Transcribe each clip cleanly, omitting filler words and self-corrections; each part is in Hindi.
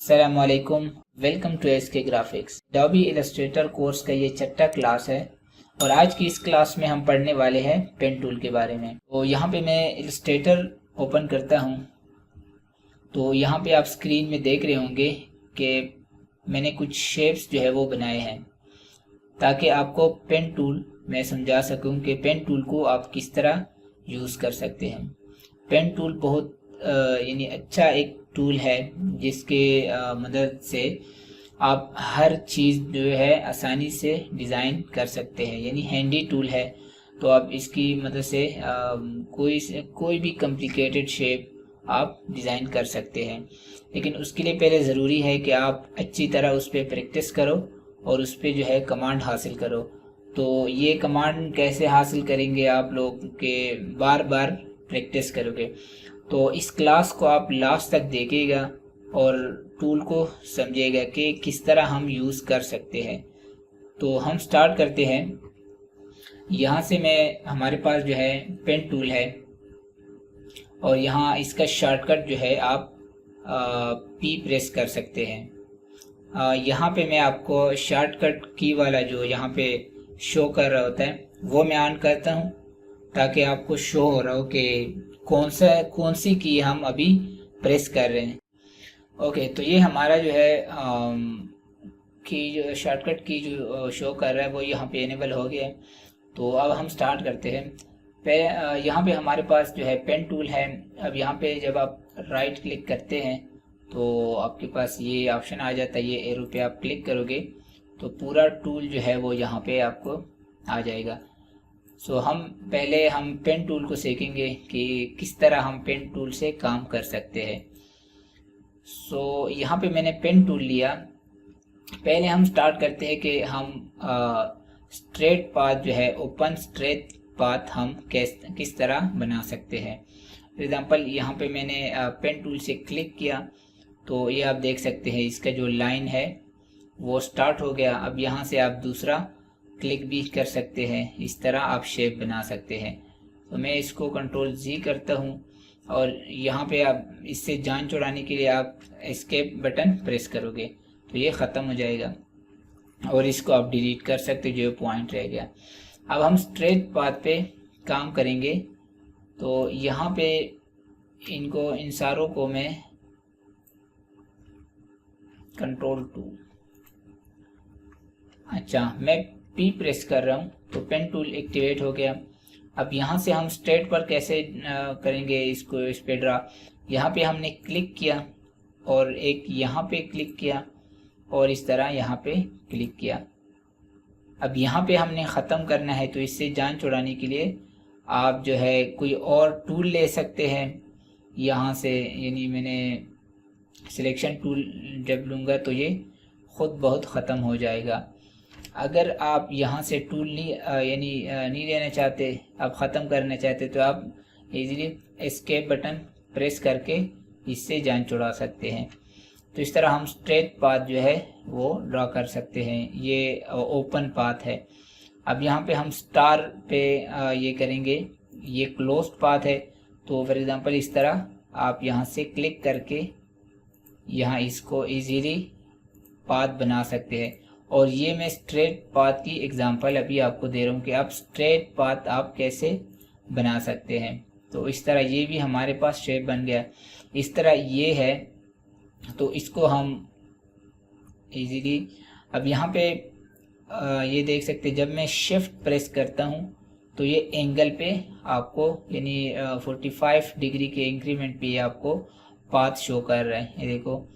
अस्सलामुअलैकुम। Welcome to SK Graphics. Adobe Illustrator course का ये छठा क्लास है और आज की इस क्लास में हम पढ़ने वाले हैं पेन टूल के बारे में। तो यहाँ पे मैं इलस्ट्रेटर ओपन करता हूँ। तो यहाँ पे आप स्क्रीन में देख रहे होंगे कि मैंने कुछ शेप्स जो है वो बनाए हैं ताकि आपको पेन टूल मैं समझा सकूँ कि पेन टूल को आप किस तरह यूज़ कर सकते हैं। पेन टूल बहुत यानी अच्छा एक टूल है जिसके मदद से आप हर चीज़ जो है आसानी से डिज़ाइन कर सकते हैं, यानी हैंडी टूल है। तो आप इसकी मदद से कोई भी कॉम्प्लिकेटेड शेप आप डिज़ाइन कर सकते हैं, लेकिन उसके लिए पहले ज़रूरी है कि आप अच्छी तरह उस पर प्रैक्टिस करो और उस पर जो है कमांड हासिल करो। तो ये कमांड कैसे हासिल करेंगे आप लोग के बार बार प्रैक्टिस करोगे। तो इस क्लास को आप लास्ट तक देखिएगा और टूल को समझिएगा कि किस तरह हम यूज़ कर सकते हैं। तो हम स्टार्ट करते हैं। यहाँ से हमारे पास जो है पेन टूल है और यहाँ इसका शॉर्टकट जो है आप पी प्रेस कर सकते हैं। यहाँ पे मैं आपको शॉर्टकट की वाला जो यहाँ पे शो कर रहा होता है वो मैं ऑन करता हूँ ताकि आपको शो हो रहा हो कि कौन सी की हम अभी प्रेस कर रहे हैं। ओके, तो ये हमारा जो है की जो शॉर्टकट की जो शो कर रहा है वो यहाँ पे इनेबल हो गया है। तो अब हम स्टार्ट करते हैं। यहाँ पे हमारे पास जो है पेन टूल है। अब यहाँ पे जब आप राइट क्लिक करते हैं तो आपके पास ये ऑप्शन आ जाता है, ये एरो पे आप क्लिक करोगे तो पूरा टूल जो है वो यहाँ पे आपको आ जाएगा। सो हम पेन टूल को सीखेंगे कि किस तरह हम पेन टूल से काम कर सकते हैं। सो यहाँ पे मैंने पेन टूल लिया। पहले हम स्टार्ट करते हैं कि हम स्ट्रेट पाथ जो है ओपन स्ट्रेट पाथ हम किस तरह बना सकते हैं। फॉर एग्जांपल यहाँ पे मैंने पेन टूल से क्लिक किया तो ये आप देख सकते हैं इसका जो लाइन है वो स्टार्ट हो गया। अब यहाँ से आप दूसरा क्लिक भी कर सकते हैं, इस तरह आप शेप बना सकते हैं। तो मैं इसको कंट्रोल जी करता हूँ और यहाँ पे आप इससे जान छुड़ाने के लिए आप एस्केप बटन प्रेस करोगे तो ये ख़त्म हो जाएगा और इसको आप डिलीट कर सकते हो जो पॉइंट रह गया। अब हम स्ट्रेट पाथ पे काम करेंगे। तो यहाँ पे इन सारों को मैं कंट्रोल 2, अच्छा मैं पी प्रेस कर रहा हूँ तो पेन टूल एक्टिवेट हो गया। अब यहाँ से हम स्ट्रेट पर कैसे करेंगे इसको, इस पे ड्रा। यहाँ पे हमने क्लिक किया और एक यहाँ पे क्लिक किया और इस तरह यहाँ पे क्लिक किया। अब यहाँ पे हमने ख़त्म करना है तो इससे जान छुड़ाने के लिए आप जो है कोई और टूल ले सकते हैं यहाँ से, यानी मैंने सिलेक्शन टूल जब लूँगा तो ये ख़ुद बहुत ख़त्म हो जाएगा। अगर आप यहाँ से टूल नहीं लेना चाहते, आप ख़त्म करना चाहते तो आप इजीली एस्केप बटन प्रेस करके इससे जान छुड़ा सकते हैं। तो इस तरह हम स्ट्रेट पाथ जो है वो ड्रा कर सकते हैं। ये ओपन पाथ है। अब यहाँ पे हम स्टार पे ये करेंगे, ये क्लोज्ड पाथ है। तो फॉर एग्जांपल इस तरह आप यहाँ से क्लिक करके यहाँ इसको इजीली पाथ बना सकते हैं। और ये मैं स्ट्रेट पाथ की एग्जांपल अभी आपको दे रहा हूँ कि आप स्ट्रेट पाथ आप कैसे बना सकते हैं। तो इस तरह ये भी हमारे पास शेप बन गया। इस तरह ये है तो इसको हम इजीली अब यहाँ पे ये देख सकते हैं। जब मैं शिफ्ट प्रेस करता हूँ तो ये एंगल पे आपको यानी 45 डिग्री के इंक्रीमेंट पे आपको पाथ शो कर रहा है। ये देखो,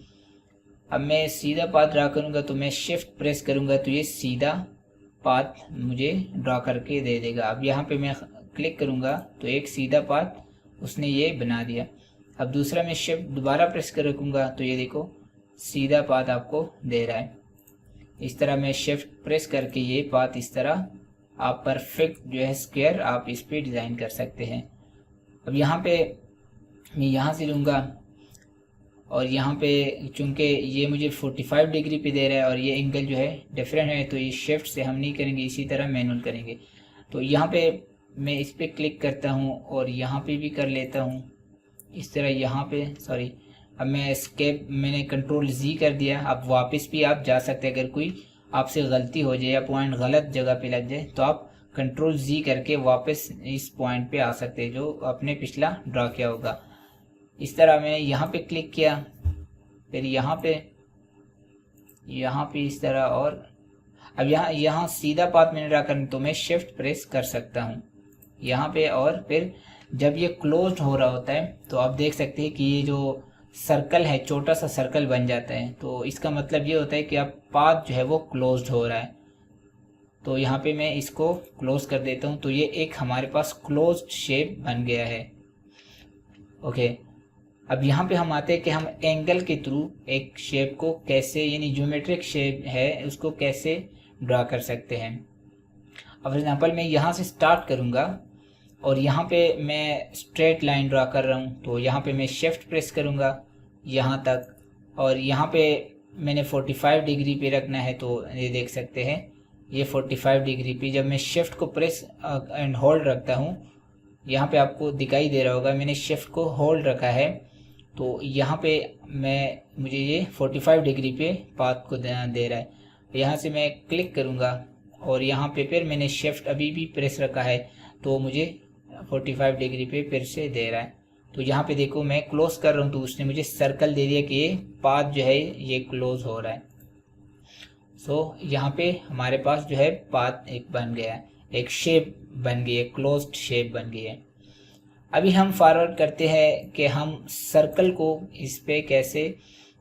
अब मैं सीधा पाथ ड्रा करूँगा तो मैं शिफ्ट प्रेस करूँगा तो ये सीधा पाथ मुझे ड्रा करके दे देगा। अब यहाँ पे मैं क्लिक करूँगा तो एक सीधा पाथ उसने ये बना दिया। अब दूसरा मैं शिफ्ट दोबारा प्रेस कर रखूँगा तो ये देखो सीधा पाथ आपको दे रहा है। इस तरह मैं शिफ्ट प्रेस करके ये पाथ इस तरह आप परफेक्ट जो है स्क्वायर आप इस पर डिज़ाइन कर सकते हैं। अब यहाँ पे मैं यहाँ से लूँगा और यहाँ पे चूँकि ये मुझे 45 डिग्री पे दे रहा है और ये एंगल जो है डिफरेंट है तो ये शिफ्ट से हम नहीं करेंगे, इसी तरह मैनुअल करेंगे। तो यहाँ पे मैं इस पर क्लिक करता हूँ और यहाँ पे भी कर लेता हूँ इस तरह। यहाँ पे अब मैं एस्केप मैंने कंट्रोल जी कर दिया। अब वापस भी आप जा सकते हैं, अगर कोई आपसे गलती हो जाए या पॉइंट गलत जगह पे लग जाए तो आप कंट्रोल जी करके वापस इस पॉइंट पे आ सकते हैं जो आपने पिछला ड्रा किया होगा। इस तरह मैंने यहाँ पे क्लिक किया, फिर यहाँ पे इस तरह, और अब यहाँ सीधा पाथ मैंने ड्रा करना तो मैं शिफ्ट प्रेस कर सकता हूँ यहाँ पे। और फिर जब ये क्लोज हो रहा होता है तो आप देख सकते हैं कि ये जो सर्कल है, छोटा सा सर्कल बन जाता है, तो इसका मतलब ये होता है कि अब पाथ जो है वो क्लोज्ड हो रहा है। तो यहाँ पे मैं इसको क्लोज कर देता हूँ, तो ये एक हमारे पास क्लोज्ड शेप बन गया है। ओके, अब यहाँ पे हम आते हैं कि हम एंगल के थ्रू एक शेप को कैसे, यानी ज्योमेट्रिक शेप है उसको कैसे ड्रा कर सकते हैं। अब फॉर एग्जांपल मैं यहाँ से स्टार्ट करूँगा और यहाँ पे मैं स्ट्रेट लाइन ड्रा कर रहा हूँ, तो यहाँ पे मैं शिफ्ट प्रेस करूँगा यहाँ तक, और यहाँ पे मैंने 45 डिग्री पे रखना है। तो ये देख सकते हैं ये 45 डिग्री पे जब मैं शिफ्ट को प्रेस एंड होल्ड रखता हूँ, यहाँ पे आपको दिखाई दे रहा होगा मैंने शिफ्ट को होल्ड रखा है, तो यहाँ पे मुझे ये 45 डिग्री पे पाथ को दे रहा है। यहाँ से मैं क्लिक करूँगा और यहाँ पे फिर मैंने शिफ्ट अभी भी प्रेस रखा है तो मुझे 45 डिग्री पे फिर से दे रहा है। तो यहाँ पे देखो मैं क्लोज कर रहा हूँ तो उसने मुझे सर्कल दे दिया कि ये पाथ जो है ये क्लोज हो रहा है। सो यहाँ पे हमारे पास जो है पाथ एक बन गया है, एक शेप बन गई है, क्लोज्ड शेप बन गई है। अभी हम फॉरवर्ड करते हैं कि हम सर्कल को इस पे कैसे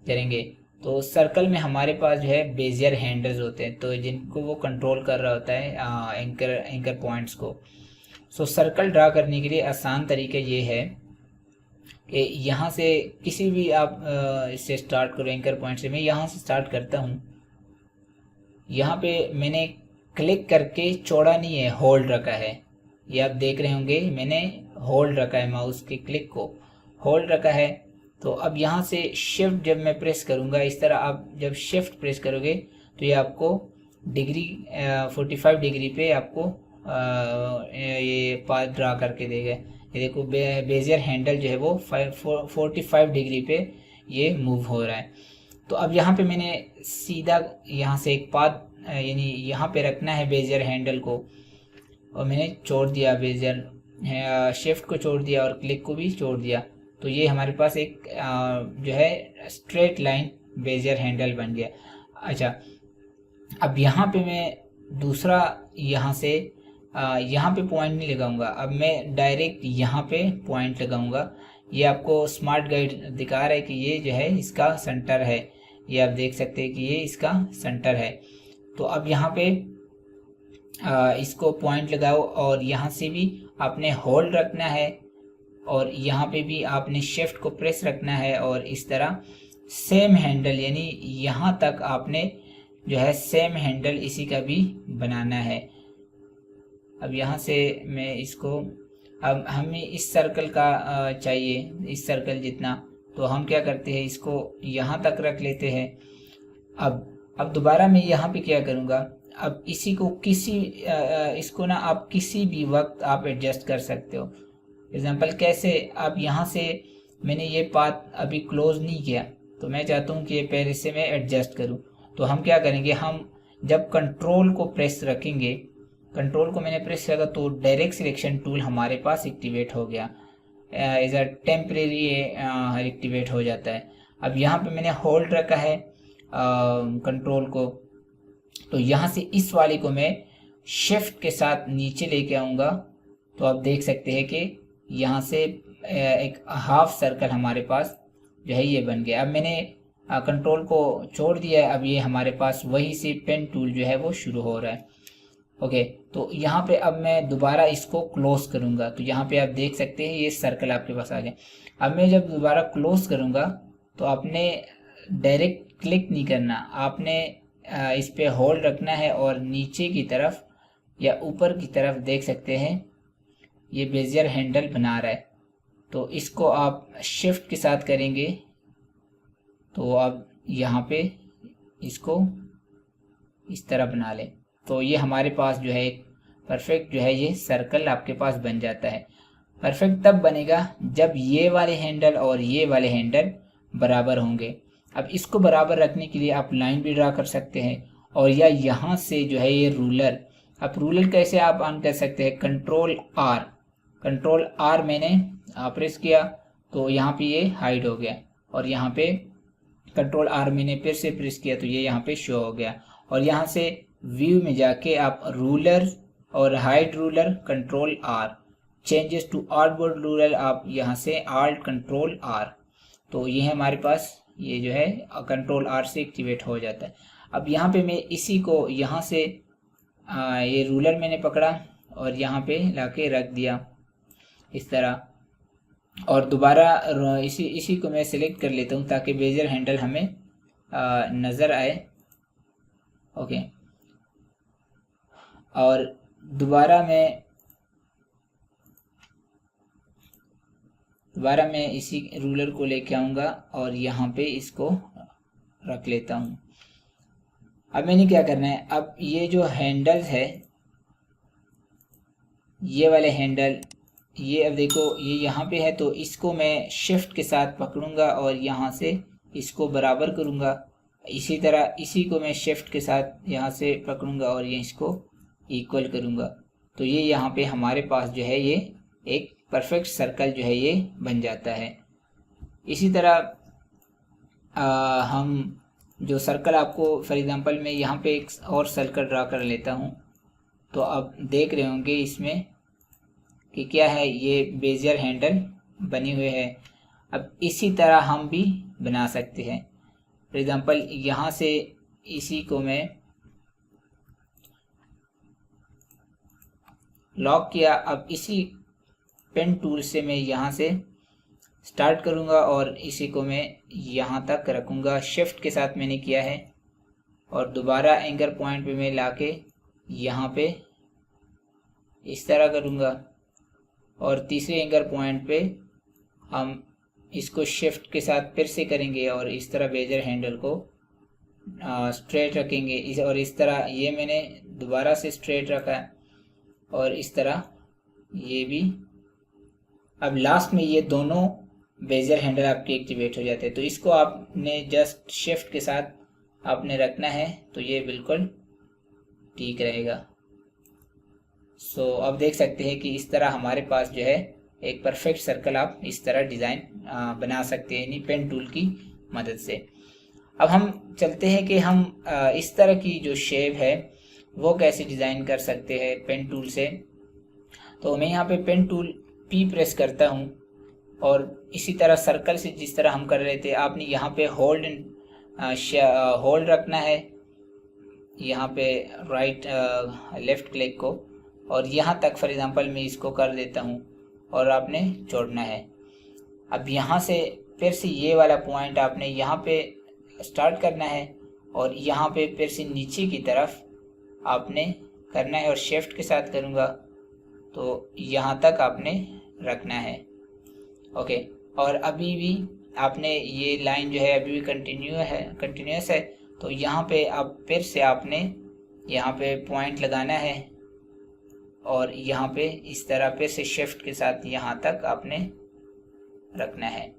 करेंगे। तो सर्कल में हमारे पास जो है बेजियर हैंडल्स होते हैं, तो जिनको वो कंट्रोल कर रहा होता है एंकर पॉइंट्स को। सो सर्कल ड्रा करने के लिए आसान तरीका ये है कि यहाँ से किसी भी आप इससे स्टार्ट करो, एंकर पॉइंट से। मैं यहाँ से स्टार्ट करता हूँ, यहाँ पे मैंने क्लिक करके चौड़ा नहीं है, होल्ड रखा है, ये आप देख रहे होंगे मैंने होल्ड रखा है, माउस के क्लिक को होल्ड रखा है। तो अब यहाँ से शिफ्ट जब मैं प्रेस करूँगा, इस तरह आप जब शिफ्ट प्रेस करोगे तो ये आपको डिग्री 45 डिग्री पे आपको ये पाथ ड्रा करके देगा। ये देखो बेजियर हैंडल जो है वो 45 डिग्री पे ये मूव हो रहा है। तो अब यहाँ पे मैंने सीधा यहाँ से एक पाथ यानी यहाँ पे रखना है बेजियर हैंडल को, और मैंने छोड़ दिया बेजियर शिफ्ट को छोड़ दिया और क्लिक को भी छोड़ दिया। तो ये हमारे पास एक जो है स्ट्रेट लाइन बेजियर हैंडल बन गया। अच्छा, अब यहाँ पे मैं दूसरा यहाँ से यहाँ पे पॉइंट नहीं लगाऊंगा, अब मैं डायरेक्ट यहाँ पे पॉइंट लगाऊंगा। ये आपको स्मार्ट गाइड दिखा रहा है कि ये जो है इसका सेंटर है, ये आप देख सकते हैं कि ये इसका सेंटर है। तो अब यहाँ पे इसको पॉइंट लगाओ और यहाँ से भी आपने होल्ड रखना है और यहाँ पे भी आपने शिफ्ट को प्रेस रखना है, और इस तरह सेम हैंडल यानी यहाँ तक आपने जो है सेम हैंडल इसी का भी बनाना है। अब यहाँ से मैं इसको, अब हमें इस सर्कल का चाहिए, इस सर्कल जितना, तो हम क्या करते हैं इसको यहाँ तक रख लेते हैं। अब दोबारा मैं यहाँ पे क्या करूँगा, अब इसी को इसको ना आप किसी भी वक्त आप एडजस्ट कर सकते हो। एग्जाम्पल कैसे, अब यहाँ से मैंने ये पाथ अभी क्लोज नहीं किया तो मैं चाहता हूँ कि पहले से मैं एडजस्ट करूँ। तो हम क्या करेंगे, हम जब कंट्रोल को प्रेस रखेंगे, कंट्रोल को मैंने प्रेस किया तो डायरेक्ट सिलेक्शन टूल हमारे पास एक्टिवेट हो गया, एज अ टेम्परेरी एक्टिवेट हो जाता है। अब यहाँ पे मैंने होल्ड रखा है कंट्रोल को, तो यहाँ से इस वाले को मैं शिफ्ट के साथ नीचे लेके आऊँगा, तो आप देख सकते हैं कि यहाँ से एक हाफ सर्कल हमारे पास जो है ये बन गया। अब मैंने कंट्रोल को छोड़ दिया है, अब ये हमारे पास वही से पेन टूल जो है वो शुरू हो रहा है। ओके, तो यहाँ पे अब मैं दोबारा इसको क्लोज करूँगा, तो यहाँ पे आप देख सकते हैं ये सर्कल आपके पास आ गया। अब मैं जब दोबारा क्लोज करूँगा तो आपने डायरेक्ट क्लिक नहीं करना, आपने इस पे होल्ड रखना है और नीचे की तरफ या ऊपर की तरफ देख सकते हैं ये बेजियर हैंडल बना रहा है। तो इसको आप शिफ्ट के साथ करेंगे तो आप यहाँ पे इसको इस तरह बना लें, तो ये हमारे पास जो है परफेक्ट जो है ये सर्कल आपके पास बन जाता है। परफेक्ट तब बनेगा जब ये वाले हैंडल और ये वाले हैंडल बराबर होंगे। अब इसको बराबर रखने के लिए आप लाइन भी ड्रा कर सकते हैं, और या यहाँ से जो है ये रूलर, अब रूलर कैसे आप ऑन कर सकते हैं, कंट्रोल आर मैंने प्रेस किया तो यहाँ पे ये हाइड हो गया, और यहाँ पे कंट्रोल आर मैंने फिर से प्रेस किया तो ये यहाँ पे शो हो गया। और यहाँ से व्यू में जाके आप रूलर और hide ruler control R, changes to artboard ruler आप यहाँ से आल्ट कंट्रोल आर, तो ये है हमारे पास, ये जो है कंट्रोल आर से एक्टिवेट हो जाता है। अब यहाँ पे मैं इसी को यहाँ से ये रूलर मैंने पकड़ा और यहाँ पे लाके रख दिया इस तरह, और दोबारा इसी को मैं सिलेक्ट कर लेता हूँ ताकि बेजर हैंडल हमें नज़र आए। ओके, और दोबारा मैं इसी रूलर को लेके आऊँगा और यहाँ पे इसको रख लेता हूँ। अब मैंने क्या करना है, अब ये जो हैंडल है, ये वाले हैंडल, ये अब देखो ये यहाँ पे है, तो इसको मैं शिफ्ट के साथ पकड़ूंगा और यहाँ से इसको बराबर करूँगा। इसी तरह इसी को मैं शिफ्ट के साथ यहाँ से पकड़ूंगा और ये इसको इक्वल करूँगा, तो ये यहाँ पे हमारे पास जो है ये एक परफेक्ट सर्कल जो है ये बन जाता है। इसी तरह हम जो सर्कल आपको फॉर एग्जांपल मैं यहाँ पे एक और सर्कल ड्रा कर लेता हूँ, तो अब देख रहे होंगे इसमें कि क्या है, ये बेजियर हैंडल बने हुए हैं। अब इसी तरह हम भी बना सकते हैं। फॉर एग्जांपल यहाँ से इसी को मैं लॉक किया, अब इसी पेन टूल से मैं यहाँ से स्टार्ट करूँगा और इसी को मैं यहाँ तक रखूँगा, शिफ्ट के साथ मैंने किया है, और दोबारा एंकर पॉइंट पे मैं लाके यहाँ पे इस तरह करूँगा, और तीसरे एंकर पॉइंट पे हम इसको शिफ्ट के साथ फिर से करेंगे और इस तरह बेजर हैंडल को स्ट्रेट रखेंगे और इस तरह ये मैंने दोबारा से स्ट्रेट रखा और इस तरह ये भी। अब लास्ट में ये दोनों बेजर हैंडल आपके एक्टिवेट हो जाते हैं, तो इसको आपने जस्ट शिफ्ट के साथ आपने रखना है तो ये बिल्कुल ठीक रहेगा। सो अब देख सकते हैं कि इस तरह हमारे पास जो है एक परफेक्ट सर्कल आप इस तरह डिज़ाइन बना सकते हैं यानी पेन टूल की मदद से। अब हम चलते हैं कि हम इस तरह की जो शेप है वो कैसे डिज़ाइन कर सकते हैं पेन टूल से। तो मैं यहाँ पे पेन टूल P प्रेस करता हूँ और इसी तरह सर्कल से जिस तरह हम कर रहे थे, आपने यहाँ पे होल्ड रखना है, यहाँ पे राइट लेफ्ट क्लिक को, और यहाँ तक फॉर एग्जांपल मैं इसको कर देता हूँ और आपने छोड़ना है। अब यहाँ से फिर से ये वाला पॉइंट आपने यहाँ पे स्टार्ट करना है और यहाँ पे फिर से नीचे की तरफ आपने करना है और शिफ्ट के साथ करूँगा तो यहाँ तक आपने रखना है। ओके, और अभी भी आपने ये लाइन जो है अभी भी कंटिन्यूस है, तो यहाँ पे अब फिर से आपने यहाँ पे पॉइंट लगाना है और यहाँ पे इस तरह फिर से शिफ्ट के साथ यहाँ तक आपने रखना है।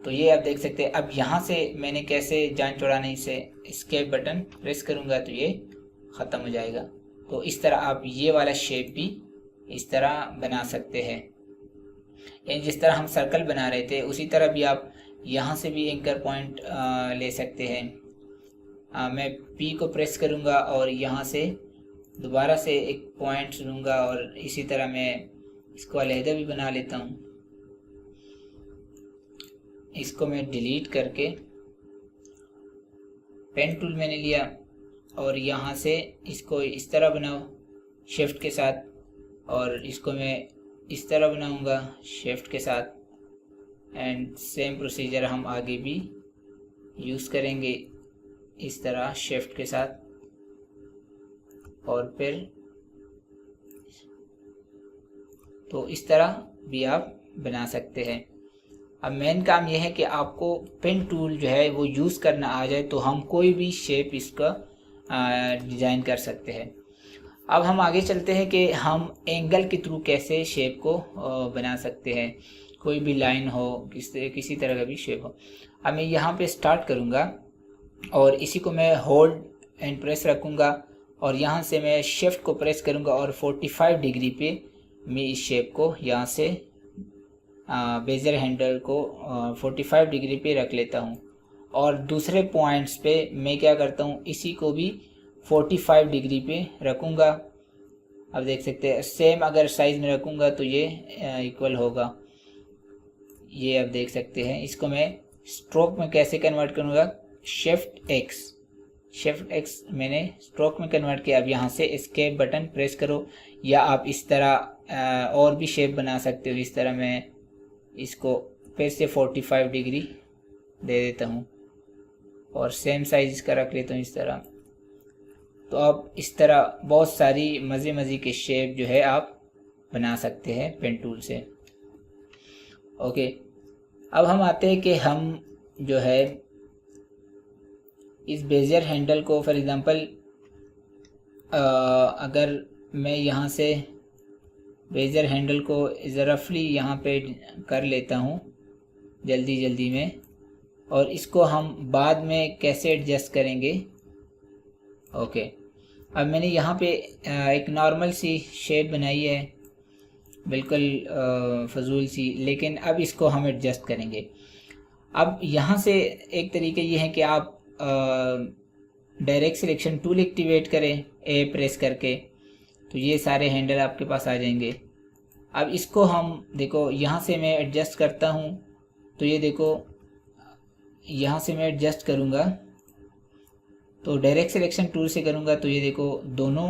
तो ये आप देख सकते हैं। अब यहाँ से मैंने कैसे जान छुड़ाने से एस्केप बटन प्रेस करूँगा तो ये ख़त्म हो जाएगा। तो इस तरह आप ये वाला शेप भी इस तरह बना सकते हैं, यानी जिस तरह हम सर्कल बना रहे थे उसी तरह भी आप यहाँ से भी एंकर पॉइंट ले सकते हैं। मैं P को प्रेस करूँगा और यहाँ से दोबारा से एक पॉइंट लूँगा और इसी तरह मैं इसको अलहदा भी बना लेता हूँ। इसको मैं डिलीट करके पेन टूल मैंने लिया और यहाँ से इसको इस तरह बनाओ शिफ्ट के साथ, और इसको मैं इस तरह बनाऊँगा शिफ्ट के साथ, एंड सेम प्रोसीजर हम आगे भी यूज़ करेंगे इस तरह शिफ्ट के साथ, और फिर तो इस तरह भी आप बना सकते हैं। अब मेन काम यह है कि आपको पेन टूल जो है वो यूज़ करना आ जाए तो हम कोई भी शेप इसका डिज़ाइन कर सकते हैं। अब हम आगे चलते हैं कि हम एंगल के थ्रू कैसे शेप को बना सकते हैं, कोई भी लाइन हो किसी तरह का भी शेप हो। अब मैं यहाँ पे स्टार्ट करूँगा और इसी को मैं होल्ड एंड प्रेस रखूँगा और यहाँ से मैं शिफ्ट को प्रेस करूँगा और 45 डिग्री पे मैं इस शेप को यहाँ से बेजर हैंडल को 45 डिग्री पे रख लेता हूँ। और दूसरे पॉइंट्स पे मैं क्या करता हूँ, इसी को भी 45 डिग्री पे रखूँगा। अब देख सकते हैं सेम अगर साइज़ में रखूँगा तो ये इक्वल होगा। ये अब देख सकते हैं। इसको मैं स्ट्रोक में कैसे कन्वर्ट करूँगा, शिफ्ट एक्स मैंने स्ट्रोक में कन्वर्ट किया। अब यहाँ से एस्केप बटन प्रेस करो या आप इस तरह और भी शेप बना सकते हो। इस तरह मैं इसको फिर से 45 डिग्री दे देता हूँ और सेम साइज इसका रख लेता हूँ इस तरह। तो अब इस तरह बहुत सारी मज़े के शेप जो है आप बना सकते हैं पेन टूल से। ओके, अब हम आते हैं कि हम जो है इस बेजियर हैंडल को फॉर एग्ज़ाम्पल अगर मैं यहाँ से बेजियर हैंडल को रफली यहाँ पे कर लेता हूँ जल्दी में, और इसको हम बाद में कैसे एडजस्ट करेंगे। ओके, अब मैंने यहाँ पे एक नॉर्मल सी शेप बनाई है, बिल्कुल फजूल सी, लेकिन अब इसको हम एडजस्ट करेंगे। अब यहाँ से एक तरीके ये है कि आप डायरेक्ट सिलेक्शन टूल एक्टिवेट करें ए प्रेस करके, तो ये सारे हैंडल आपके पास आ जाएंगे। अब इसको हम देखो यहाँ से मैं एडजस्ट करता हूँ, तो ये देखो यहाँ से मैं एडजस्ट करूँगा तो डायरेक्ट सिलेक्शन टूल से करूँगा तो ये देखो दोनों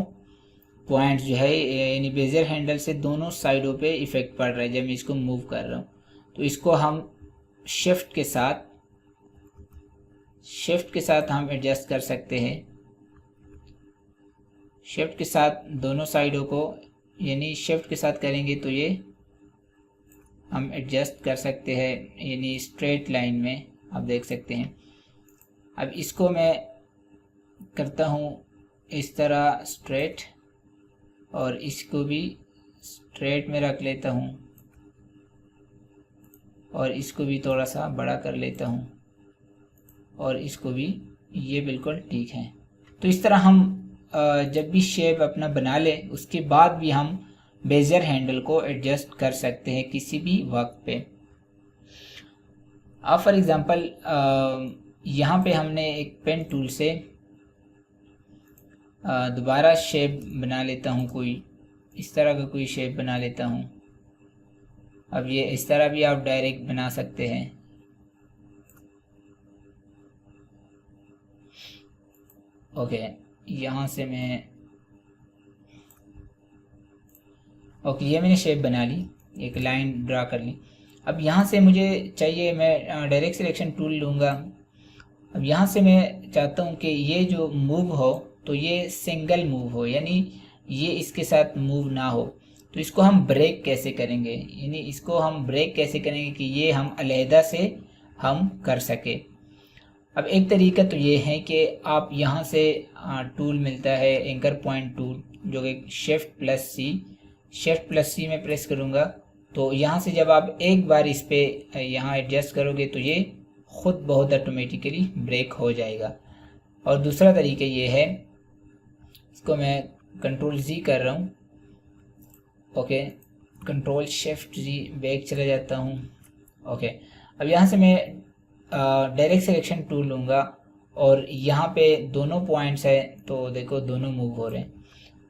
पॉइंट जो है यानी बेजियर हैंडल से दोनों साइडों पे इफ़ेक्ट पड़ रहा है जब मैं इसको मूव कर रहा हूँ। तो इसको हम शिफ्ट के साथ हम एडजस्ट कर सकते हैं। शिफ्ट के साथ दोनों साइडों को यानी शिफ्ट के साथ करेंगे तो ये हम एडजस्ट कर सकते हैं यानी स्ट्रेट लाइन में, आप देख सकते हैं। अब इसको मैं करता हूँ इस तरह स्ट्रेट और इसको भी स्ट्रेट में रख लेता हूँ और इसको भी थोड़ा सा बड़ा कर लेता हूँ और इसको भी, ये बिल्कुल ठीक है। तो इस तरह हम जब भी शेप अपना बना लें उसके बाद भी हम बेजियर हैंडल को एडजस्ट कर सकते हैं किसी भी वक्त पे। अब फॉर एग्ज़ाम्पल यहाँ पे हमने एक पेन टूल से दोबारा शेप बना लेता हूँ, कोई इस तरह का कोई शेप बना लेता हूँ। अब ये इस तरह भी आप डायरेक्ट बना सकते हैं। ओके, यहाँ से मैं ओके ये मैंने शेप बना ली, एक लाइन ड्रा कर ली। अब यहाँ से मुझे चाहिए, मैं डायरेक्ट सिलेक्शन टूल लूँगा। अब यहाँ से मैं चाहता हूँ कि ये जो मूव हो तो ये सिंगल मूव हो, यानी ये इसके साथ मूव ना हो। तो इसको हम ब्रेक कैसे करेंगे, यानी इसको हम ब्रेक कैसे करेंगे कि ये हम अलहदा से हम कर सके। अब एक तरीका तो ये है कि आप यहाँ से टूल मिलता है एंकर पॉइंट टूल, जो कि शिफ्ट प्लस सी में प्रेस करूँगा तो यहाँ से जब आप एक बार इस पर यहाँ एडजस्ट करोगे तो ये ख़ुद बहुत ऑटोमेटिकली ब्रेक हो जाएगा। और दूसरा तरीका ये है, इसको मैं कंट्रोल जी कर रहा हूँ। ओके, कंट्रोल शिफ्ट जी बैक चला जाता हूँ। ओके, अब यहाँ से मैं डायरेक्ट सिलेक्शन टूल लूँगा और यहाँ पे दोनों पॉइंट्स है तो देखो दोनों मूव हो रहे हैं।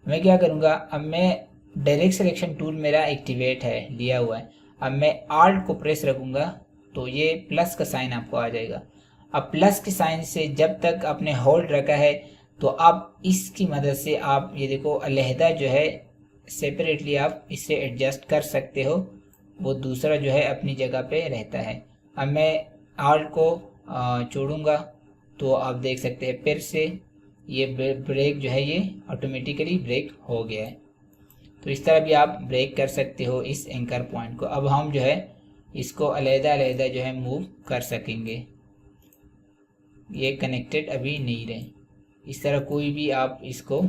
मैं क्या करूँगा, अब मैं डायरेक्ट सिलेक्शन टूल मेरा एक्टिवेट है, लिया हुआ है। अब मैं आल्ट को प्रेस रखूँगा तो ये प्लस का साइन आपको आ जाएगा। अब प्लस के साइन से जब तक आपने होल्ड रखा है तो आप इसकी मदद से आप ये देखो अलहदा जो है सेपरेटली आप इससे एडजस्ट कर सकते हो, वो दूसरा जो है अपनी जगह पे रहता है। अब मैं आल्ट को छोड़ूंगा तो आप देख सकते हैं फिर से ये ब्रेक जो है ये ऑटोमेटिकली ब्रेक हो गया है। तो इस तरह भी आप ब्रेक कर सकते हो इस एंकर पॉइंट को। अब हम जो है इसको अलहदा जो है मूव कर सकेंगे, ये कनेक्टेड अभी नहीं रहे। इस तरह कोई भी आप इसको,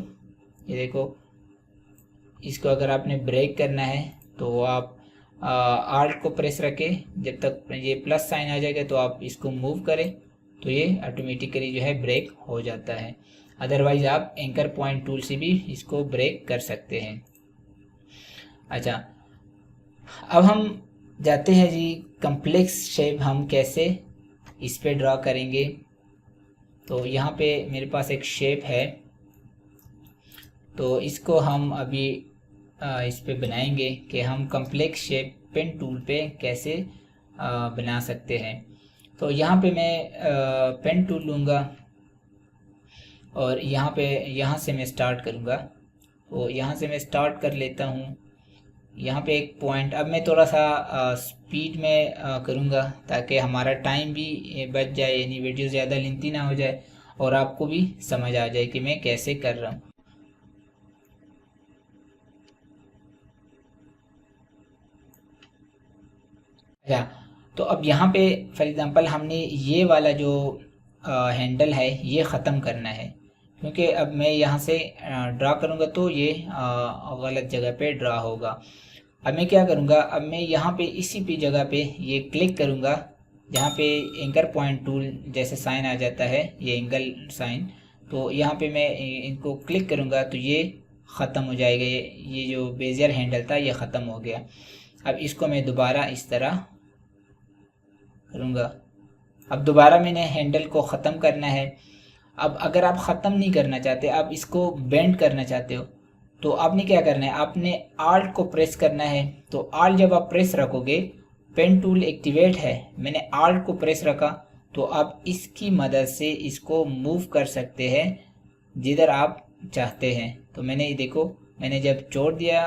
ये देखो इसको अगर आपने ब्रेक करना है तो आप आल्ट को प्रेस रखें, जब तक ये प्लस साइन आ जाएगा तो आप इसको मूव करें तो ये ऑटोमेटिकली जो है ब्रेक हो जाता है। अदरवाइज आप एंकर पॉइंट टूल से भी इसको ब्रेक कर सकते हैं। अच्छा, अब हम जाते हैं जी कम्प्लेक्स शेप हम कैसे इस पे ड्रा करेंगे। तो यहाँ पे मेरे पास एक शेप है, तो इसको हम अभी इस पे बनाएंगे कि हम कम्प्लेक्स शेप पेन टूल पे कैसे बना सकते हैं। तो यहाँ पे मैं पेन टूल लूँगा और यहाँ से मैं स्टार्ट करूँगा। तो यहाँ से मैं स्टार्ट कर लेता हूँ। यहाँ पे एक पॉइंट, अब मैं थोड़ा सा स्पीड में करूँगा ताकि हमारा टाइम भी बच जाए, यानी वीडियो ज़्यादा लेंथी ना हो जाए और आपको भी समझ आ जाए कि मैं कैसे कर रहा हूँ। अच्छा, तो अब यहाँ पे फॉर एग्ज़ाम्पल हमने ये वाला जो हैंडल है ये ख़त्म करना है, क्योंकि अब मैं यहाँ से ड्रा करूँगा तो ये गलत जगह पे ड्रा होगा। अब मैं क्या करूँगा, अब मैं यहाँ पे इसी पे जगह पे ये क्लिक करूँगा जहाँ पे एंकर पॉइंट टूल जैसे साइन आ जाता है, ये एंगल साइन, तो यहाँ पे मैं इनको क्लिक करूँगा तो ये ख़त्म हो जाएगा। ये जो बेजियर हैंडल था ये ख़त्म हो गया। अब इसको मैं दोबारा इस तरह करूँगा। अब दोबारा मैंने हैंडल को ख़त्म करना है। अब अगर आप ख़त्म नहीं करना चाहते, आप इसको बेंड करना चाहते हो, तो आपने क्या करना है, आपने आल्ट को प्रेस करना है। तो आल्ट जब आप प्रेस रखोगे, पेन टूल एक्टिवेट है, मैंने आल्ट को प्रेस रखा तो आप इसकी मदद से इसको मूव कर सकते हैं जिधर आप चाहते हैं। तो मैंने ये देखो, मैंने जब छोड़ दिया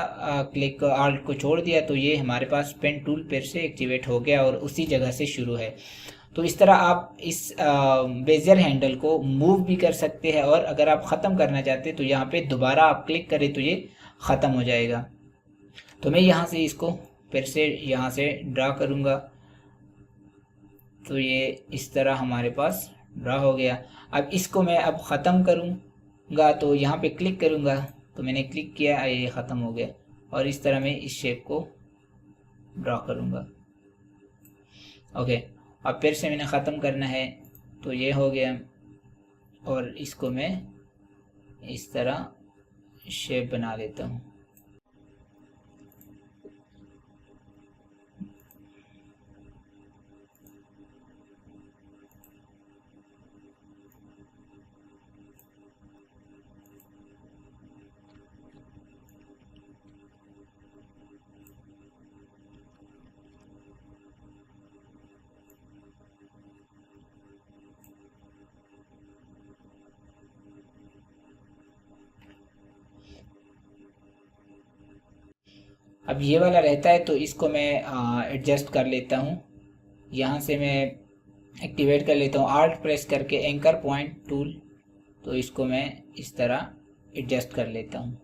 क्लिक आल्ट को छोड़ दिया तो ये हमारे पास पेन टूल फिर से एक्टिवेट हो गया और उसी जगह से शुरू है। तो इस तरह आप इस बेजियर हैंडल को मूव भी कर सकते हैं, और अगर आप ख़त्म करना चाहते हैं तो यहाँ पे दोबारा आप क्लिक करें तो ये ख़त्म हो जाएगा। तो मैं यहाँ से इसको फिर से यहाँ से ड्रा करूँगा, तो ये इस तरह हमारे पास ड्रा हो गया। अब इसको मैं अब ख़त्म करूँगा तो यहाँ पे क्लिक करूँगा, तो मैंने क्लिक किया, ये ख़त्म हो गया। और इस तरह मैं इस शेप को ड्रा करूँगा। ओके, अब फिर से मैंने ख़त्म करना है तो ये हो गया, और इसको मैं इस तरह शेप बना लेता हूँ। अब ये वाला रहता है तो इसको मैं एडजस्ट कर लेता हूँ। यहाँ से मैं एक्टिवेट कर लेता हूँ आल्ट प्रेस करके एंकर पॉइंट टूल, तो इसको मैं इस तरह एडजस्ट कर लेता हूँ।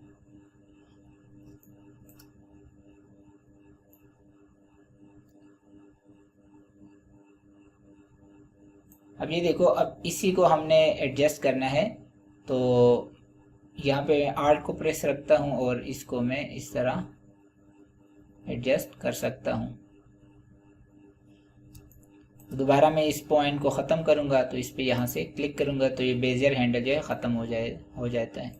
अब ये देखो, अब इसी को हमने एडजस्ट करना है, तो यहाँ पे आल्ट को प्रेस रखता हूँ और इसको मैं इस तरह एडजस्ट कर सकता हूँ। दोबारा मैं इस पॉइंट को ख़त्म करूँगा तो इस पे यहाँ से क्लिक करूँगा तो ये बेजियर हैंडल जो है ख़त्म हो जाता है।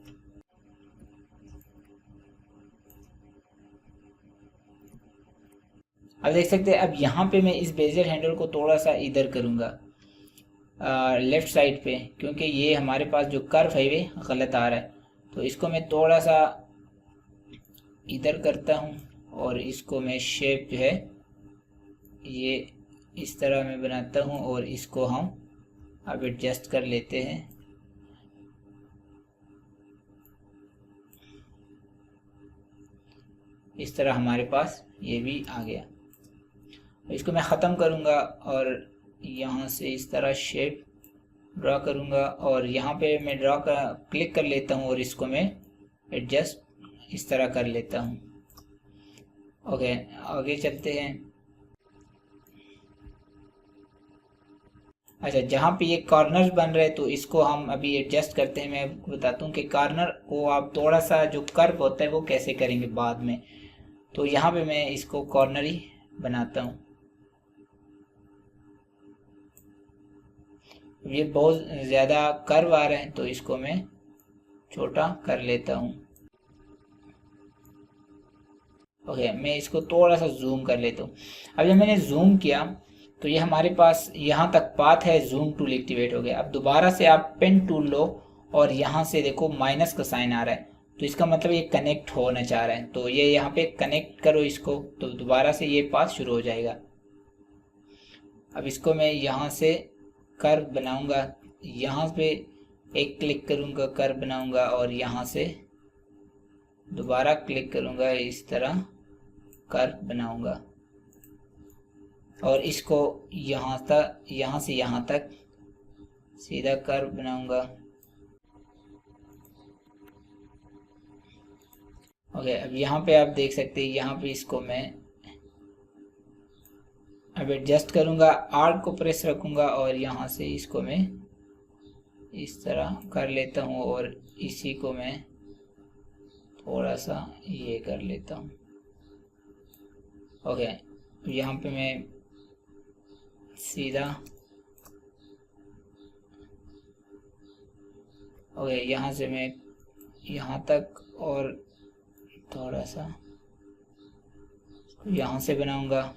अब देख सकते हैं, अब यहाँ पे मैं इस बेजियर हैंडल को थोड़ा सा इधर करूँगा लेफ़्ट साइड पे, क्योंकि ये हमारे पास जो कर्व है वे गलत आ रहा है। तो इसको मैं थोड़ा सा इधर करता हूँ और इसको मैं शेप जो है ये इस तरह मैं बनाता हूँ, और इसको हम अब एडजस्ट कर लेते हैं। इस तरह हमारे पास ये भी आ गया। इसको मैं ख़त्म करूँगा और यहाँ से इस तरह शेप ड्रा करूँगा, और यहाँ पे मैं क्लिक कर लेता हूँ और इसको मैं एडजस्ट इस तरह कर लेता हूँ। ओके, आगे चलते हैं। अच्छा, जहाँ पे ये कॉर्नर बन रहे हैं तो इसको हम अभी एडजस्ट करते हैं। मैं बताता हूँ कि कॉर्नर को आप थोड़ा सा जो कर्व होता है वो कैसे करेंगे बाद में। तो यहाँ पे मैं इसको कॉर्नर ही बनाता हूँ। ये बहुत ज़्यादा कर्व आ रहे हैं तो इसको मैं छोटा कर लेता हूँ। ओके, मैं इसको थोड़ा सा जूम कर लेता हूँ। अब जब मैंने जूम किया तो ये हमारे पास यहाँ तक पाथ है, जूम टूल एक्टिवेट हो गया। अब दोबारा से आप पेन टूल लो और यहाँ से देखो माइनस का साइन आ रहा है, तो इसका मतलब ये कनेक्ट होना चाह रहा है। तो ये यहाँ पे कनेक्ट करो इसको, तो दोबारा से ये पाथ शुरू हो जाएगा। अब इसको मैं यहाँ से कर्व बनाऊंगा, यहाँ पे एक क्लिक करूंगा, कर्व बनाऊंगा और यहाँ से दोबारा क्लिक करूंगा, इस तरह कर्व बनाऊंगा और इसको यहाँ तक, यहाँ से यहाँ तक सीधा कर्व बनाऊंगा। ओके, अब यहाँ पे आप देख सकते हैं, यहाँ पे इसको मैं अब एडजस्ट करूंगा, आर्ट को प्रेस रखूंगा और यहाँ से इसको मैं इस तरह कर लेता हूँ और इसी को मैं थोड़ा सा ये कर लेता हूँ। ओके, यहाँ पे मैं सीधा ओके, यहाँ से मैं यहाँ तक और थोड़ा सा यहाँ से बनाऊंगा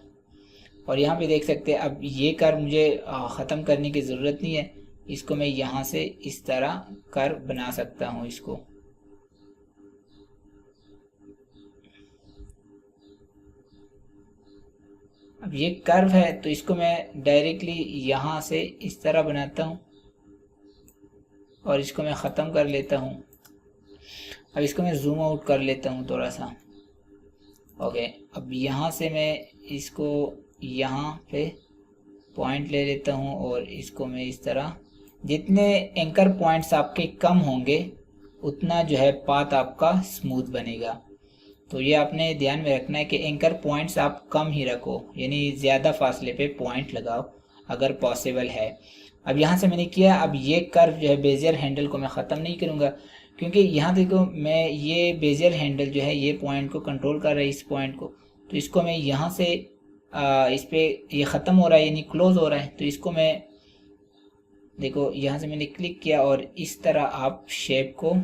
और यहाँ पे देख सकते हैं अब ये कर्व मुझे ख़त्म करने की ज़रूरत नहीं है, इसको मैं यहाँ से इस तरह कर्व बना सकता हूँ इसको। अब ये कर्व है तो इसको मैं डायरेक्टली यहाँ से इस तरह बनाता हूँ और इसको मैं ख़त्म कर लेता हूँ। अब इसको मैं जूम आउट कर लेता हूँ थोड़ा सा। ओके, अब यहाँ से मैं इसको यहाँ पे पॉइंट ले लेता हूँ और इसको मैं इस तरह, जितने एंकर पॉइंट्स आपके कम होंगे उतना जो है पाथ आपका स्मूथ बनेगा। तो ये आपने ध्यान में रखना है कि एंकर पॉइंट्स आप कम ही रखो, यानी ज़्यादा फासले पे पॉइंट लगाओ अगर पॉसिबल है। अब यहाँ से मैंने किया, अब ये कर्व जो है बेजियर हैंडल को मैं ख़त्म नहीं करूँगा क्योंकि यहाँ देखो मैं ये बेजियर हैंडल जो है ये पॉइंट को कंट्रोल कर रहा है, इस पॉइंट को, तो इसको मैं यहाँ से इस पे ये ख़त्म हो रहा है यानी क्लोज़ हो रहा है, तो इसको मैं देखो यहाँ से मैंने क्लिक किया और इस तरह आप शेप को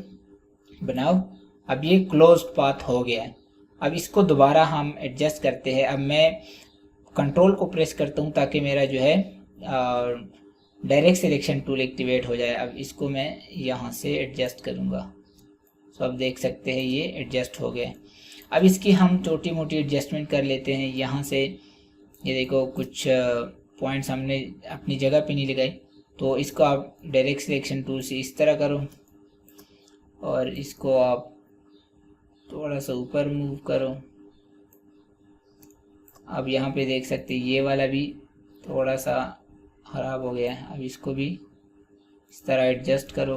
बनाओ। अब ये क्लोज्ड पाथ हो गया है। अब इसको दोबारा हम एडजस्ट करते हैं। अब मैं कंट्रोल को प्रेस करता हूँ ताकि मेरा जो है डायरेक्ट सिलेक्शन टूल एक्टिवेट हो जाए। अब इसको मैं यहाँ से एडजस्ट करूँगा, तो अब देख सकते हैं ये एडजस्ट हो गए। अब इसकी हम छोटी मोटी एडजस्टमेंट कर लेते हैं। यहाँ से ये देखो कुछ पॉइंट्स हमने अपनी जगह पे नहीं लगाए, तो इसको आप डायरेक्ट सिलेक्शन टूल से इस तरह करो और इसको आप थोड़ा सा ऊपर मूव करो। अब यहाँ पे देख सकते हैं ये वाला भी थोड़ा सा ख़राब हो गया है, अब इसको भी इस तरह एडजस्ट करो।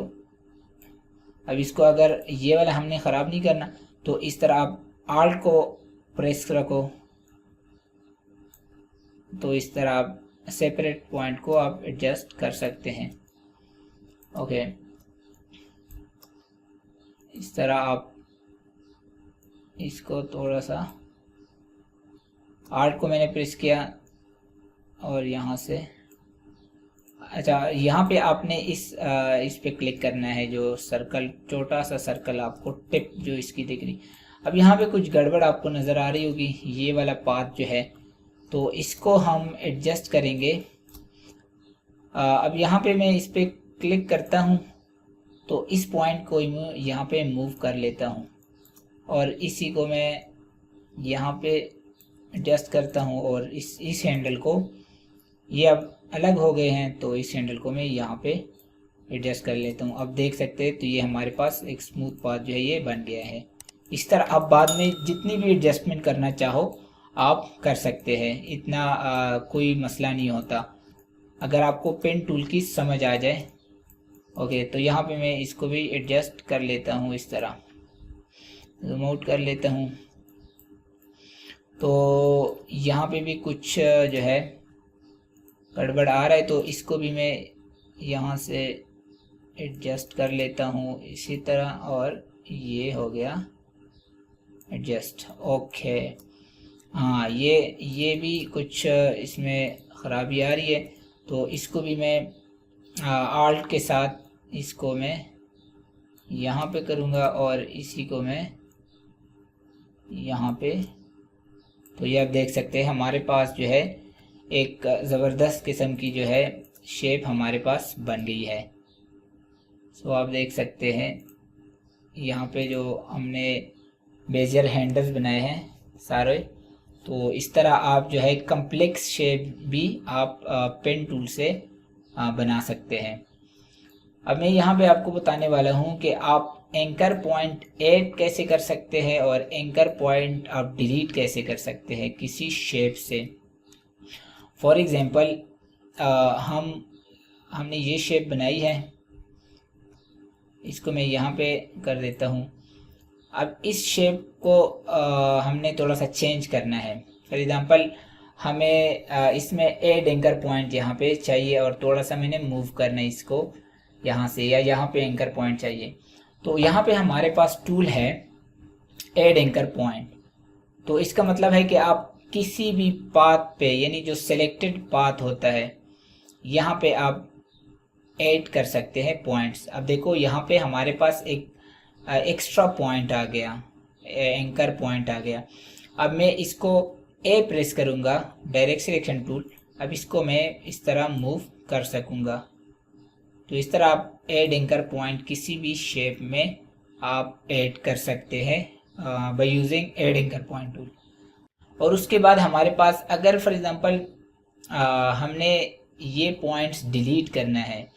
अब इसको अगर ये वाला हमने ख़राब नहीं करना तो इस तरह आप आल्ट को प्रेस रखो, तो इस तरह आप सेपरेट पॉइंट को आप एडजस्ट कर सकते हैं। ओके, इस तरह आप इसको थोड़ा सा, आर्ट को मैंने प्रेस किया और यहाँ से, अच्छा यहाँ पे आपने इस पे क्लिक करना है, जो सर्कल, छोटा सा सर्कल आपको टिप जो इसकी दिख रही। अब यहाँ पे कुछ गड़बड़ आपको नज़र आ रही होगी, ये वाला पाथ जो है, तो इसको हम एडजस्ट करेंगे। अब यहाँ पे मैं इस पे क्लिक करता हूँ तो इस पॉइंट को यहाँ पे मूव कर लेता हूँ और इसी को मैं यहाँ पे एडजस्ट करता हूँ और इस हैंडल को, ये अब अलग हो गए हैं तो इस हैंडल को मैं यहाँ पे एडजस्ट कर लेता हूँ। अब देख सकते हैं तो ये हमारे पास एक स्मूथ पाथ जो है ये बन गया है। इस तरह आप बाद में जितनी भी एडजस्टमेंट करना चाहो आप कर सकते हैं, इतना कोई मसला नहीं होता अगर आपको पेन टूल की समझ आ जाए। ओके, तो यहाँ पे मैं इसको भी एडजस्ट कर लेता हूँ, इस तरह जूम आउट कर लेता हूँ। तो यहाँ पे भी कुछ जो है गड़बड़ आ रहा है तो इसको भी मैं यहाँ से एडजस्ट कर लेता हूँ इसी तरह, और ये हो गया एडजस्ट, ओके। हाँ, ये भी कुछ इसमें ख़राबी आ रही है, तो इसको भी मैं आल्ट के साथ इसको मैं यहाँ पे करूँगा और इसी को मैं यहाँ पे। तो ये आप देख सकते हैं हमारे पास जो है एक ज़बरदस्त किस्म की जो है शेप हमारे पास बन गई है। सो आप देख सकते हैं यहाँ पे जो हमने बेजियर हैंडल्स बनाए हैं सारे, तो इस तरह आप जो है कम्प्लेक्स शेप भी आप पेन टूल से बना सकते हैं। अब मैं यहाँ पे आपको बताने वाला हूँ कि आप एंकर पॉइंट ऐड कैसे कर सकते हैं और एंकर पॉइंट आप डिलीट कैसे कर सकते हैं किसी शेप से। फॉर एग्ज़ाम्पल हमने ये शेप बनाई है, इसको मैं यहाँ पे कर देता हूँ। अब इस शेप को हमने थोड़ा सा चेंज करना है। फॉर एग्ज़ाम्पल हमें इसमें ऐड एंकर पॉइंट यहाँ पे चाहिए और थोड़ा सा मैंने मूव करना है इसको यहाँ से, या यहाँ पे एंकर पॉइंट चाहिए। तो यहाँ पे हमारे पास टूल है ऐड एंकर पॉइंट। तो इसका मतलब है कि आप किसी भी पाथ पे, यानी जो सिलेक्टेड पाथ होता है, यहाँ पे आप ऐड कर सकते हैं पॉइंट्स। अब देखो यहाँ पे हमारे पास एक एक्स्ट्रा पॉइंट आ गया, एंकर पॉइंट आ गया। अब मैं इसको ए प्रेस करूँगा, डायरेक्ट सिलेक्शन टूल। अब इसको मैं इस तरह मूव कर सकूँगा। तो इस तरह आप ऐड एंकर पॉइंट किसी भी शेप में आप ऐड कर सकते हैं by using add anchor point tool. और उसके बाद हमारे पास अगर फॉर एग्जांपल हमने ये पॉइंट्स डिलीट करना है,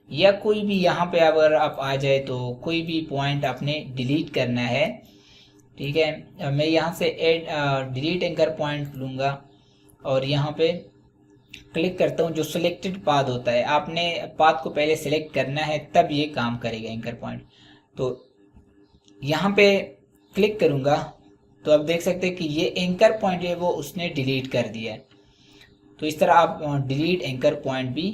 या कोई भी यहाँ पे अगर आप आ जाए तो कोई भी पॉइंट आपने डिलीट करना है, ठीक है। मैं यहाँ से ऐड डिलीट एंकर पॉइंट लूँगा और यहाँ पे क्लिक करता हूँ। जो सिलेक्टेड पाथ होता है, आपने पाथ को पहले सिलेक्ट करना है तब ये काम करेगा एंकर पॉइंट। तो यहाँ पे क्लिक करूँगा तो आप देख सकते हैं कि ये एंकर पॉइंट है वो उसने डिलीट कर दिया है। तो इस तरह आप डिलीट एंकर पॉइंट भी,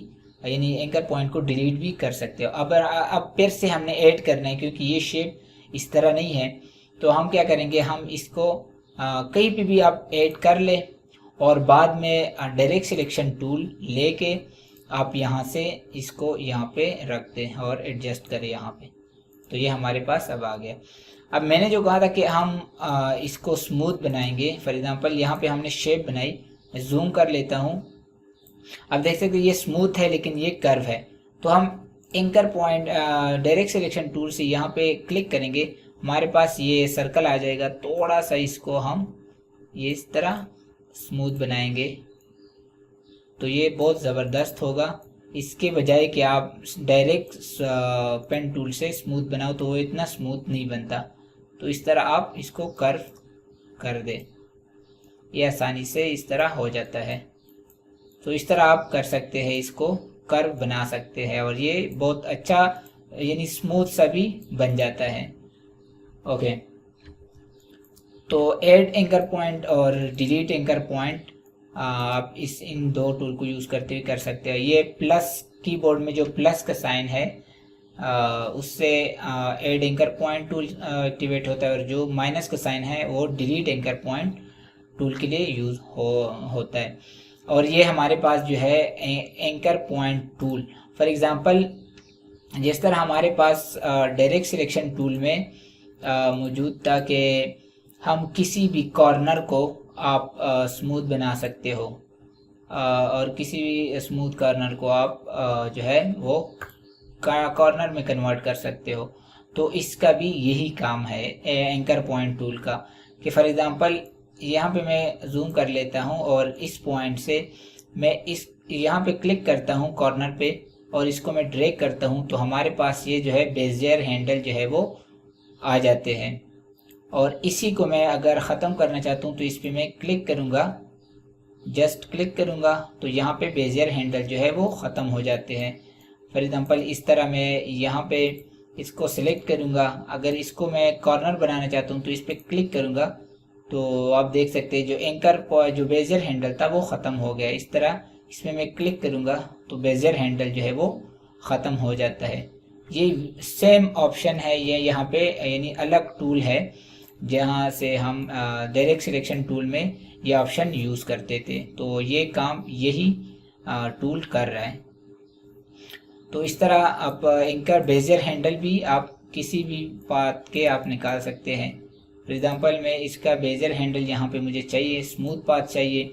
यानी एंकर पॉइंट को डिलीट भी कर सकते हो। अब फिर से हमने ऐड करना है, क्योंकि ये शेप इस तरह नहीं है। तो हम क्या करेंगे, हम इसको कहीं पे भी आप ऐड कर ले और बाद में डायरेक्ट सिलेक्शन टूल लेके आप यहाँ से इसको यहाँ पे रख दें और एडजस्ट करें यहाँ पे। तो ये हमारे पास अब आ गया। अब मैंने जो कहा था कि हम इसको स्मूथ बनाएंगे। फॉर एग्जांपल यहाँ पे हमने शेप बनाई, मैं जूम कर लेता हूँ। अब देख सकते ये स्मूथ है लेकिन ये कर्व है। तो हम anchor point direct selection tool से यहाँ पे क्लिक करेंगे, हमारे पास ये सर्कल आ जाएगा। थोड़ा सा इसको हम ये इस तरह स्मूथ बनाएंगे तो ये बहुत ज़बरदस्त होगा। इसके बजाय कि आप डायरेक्ट पेन टूल से स्मूथ बनाओ तो वो इतना स्मूथ नहीं बनता। तो इस तरह आप इसको कर्व कर दें, ये आसानी से इस तरह हो जाता है। तो इस तरह आप कर सकते हैं, इसको कर्व बना सकते हैं और ये बहुत अच्छा यानी स्मूथ सा भी बन जाता है। ओके, तो ऐड एंकर पॉइंट और डिलीट एंकर पॉइंट आप इन दो टूल को यूज़ करते हुए कर सकते हैं। ये प्लस कीबोर्ड में जो प्लस का साइन है उससे add anchor point tool activate होता है, और जो माइनस का साइन है वो डिलीट एंकर पॉइंट टूल के लिए यूज़ होता है। और ये हमारे पास जो है anchor point tool, for example जिस तरह हमारे पास डायरेक्ट सिलेक्शन टूल में मौजूद था कि हम किसी भी कॉर्नर को आप स्मूथ बना सकते हो और किसी भी स्मूथ कॉर्नर को आप जो है वो कॉर्नर में कन्वर्ट कर सकते हो। तो इसका भी यही काम है एंकर पॉइंट टूल का, कि फॉर एग्ज़ाम्पल यहाँ पे मैं जूम कर लेता हूँ और इस पॉइंट से मैं इस यहाँ पे क्लिक करता हूँ कॉर्नर पे और इसको मैं ड्रैग करता हूँ, तो हमारे पास ये जो है बेजियर हैंडल जो है वो आ जाते हैं। और इसी को मैं अगर ख़त्म करना चाहता हूँ तो इस पर मैं क्लिक करूँगा, जस्ट क्लिक करूँगा तो यहाँ पे बेजियर हैंडल जो है वो ख़त्म हो जाते हैं। फॉर एग्ज़ाम्पल इस तरह मैं यहाँ पे इसको सिलेक्ट करूँगा, अगर इसको मैं कॉर्नर बनाना चाहता हूँ तो इस पर क्लिक करूँगा तो आप देख सकते हैं जो एंकर जो बेजियर हैंडल था वो ख़त्म हो गया। इस तरह इसमें मैं क्लिक करूँगा तो बेजियर हैंडल जो है वो ख़त्म हो जाता है। ये सेम ऑप्शन है, ये यहाँ पे यानी अलग टूल है जहाँ से हम डायरेक्ट सिलेक्शन टूल में ये ऑप्शन यूज़ करते थे। तो ये काम यही टूल कर रहा है। तो इस तरह आप इनका बेजियर हैंडल भी आप किसी भी पाथ के आप निकाल सकते हैं। फॉर एग्जांपल मैं इसका बेजियर हैंडल यहाँ पे मुझे चाहिए, स्मूथ पाथ चाहिए,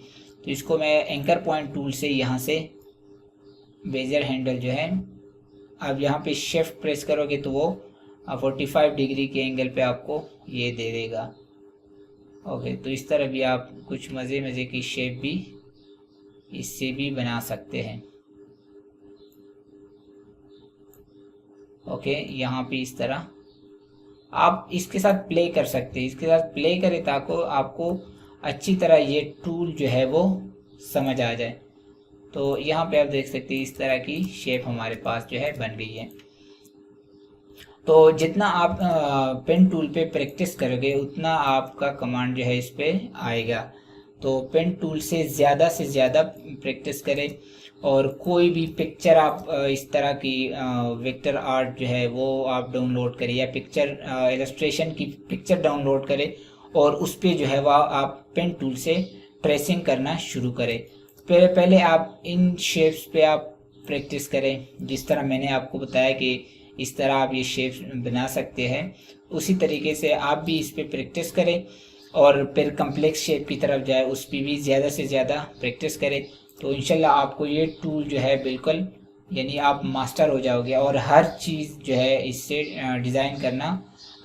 तो इसको मैं एंकर पॉइंट टूल से यहाँ से बेजियर हैंडल जो है, आप यहाँ पे शिफ्ट प्रेस करोगे तो वो 45 डिग्री के एंगल पे आपको ये दे देगा। ओके, तो इस तरह भी आप कुछ मज़े की शेप भी इससे भी बना सकते हैं। ओके, यहाँ पे इस तरह आप इसके साथ प्ले कर सकते हैं। इसके साथ प्ले करें ताकि आपको अच्छी तरह ये टूल जो है वो समझ आ जाए। तो यहाँ पे आप देख सकते हैं इस तरह की शेप हमारे पास जो है बन गई है। तो जितना आप पेन टूल पे प्रैक्टिस करोगे उतना आपका कमांड जो है इस पे आएगा। तो पेन टूल से ज़्यादा प्रैक्टिस करें, और कोई भी पिक्चर आप इस तरह की वेक्टर आर्ट जो है वो आप डाउनलोड करें, या पिक्चर इलस्ट्रेशन की पिक्चर डाउनलोड करें और उस पर जो है वह आप पेन टूल से ट्रेसिंग करना शुरू करें। पहले आप इन शेप्स पे आप प्रैक्टिस करें, जिस तरह मैंने आपको बताया कि इस तरह आप ये शेप्स बना सकते हैं, उसी तरीके से आप भी इस पे प्रैक्टिस करें और फिर कम्प्लेक्स शेप की तरफ जाए, उस पर भी ज़्यादा से ज़्यादा प्रैक्टिस करें। तो इंशाल्लाह आपको ये टूल जो है बिल्कुल यानी आप मास्टर हो जाओगे और हर चीज़ जो है इससे डिज़ाइन करना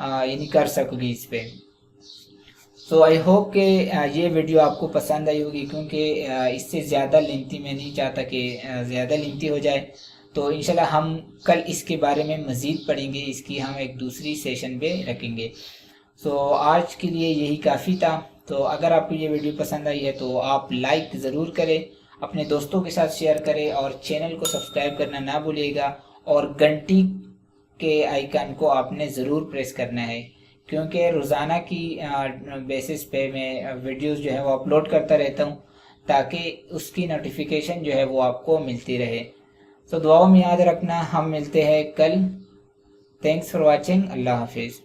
यानी कर सकोगे इस पे। सो आई होप कि ये वीडियो आपको पसंद आई होगी, क्योंकि इससे ज़्यादा लेंथी मैं नहीं चाहता कि ज़्यादा लेंथी हो जाए। तो इंशाल्लाह हम कल इसके बारे में मज़ीद पढ़ेंगे, इसकी हम एक दूसरी सेशन पे रखेंगे। सो आज के लिए यही काफ़ी था। तो अगर आपको ये वीडियो पसंद आई है तो आप लाइक ज़रूर करें, अपने दोस्तों के साथ शेयर करें और चैनल को सब्सक्राइब करना ना भूलिएगा, और घंटी के आइकन को आपने ज़रूर प्रेस करना है, क्योंकि रोज़ाना की बेसिस पे मैं वीडियोस जो है वो अपलोड करता रहता हूँ, ताकि उसकी नोटिफिकेशन जो है वो आपको मिलती रहे। तो दुआओं में याद रखना, हम मिलते हैं कल। Thanks for watching. अल्लाह हाफिज़।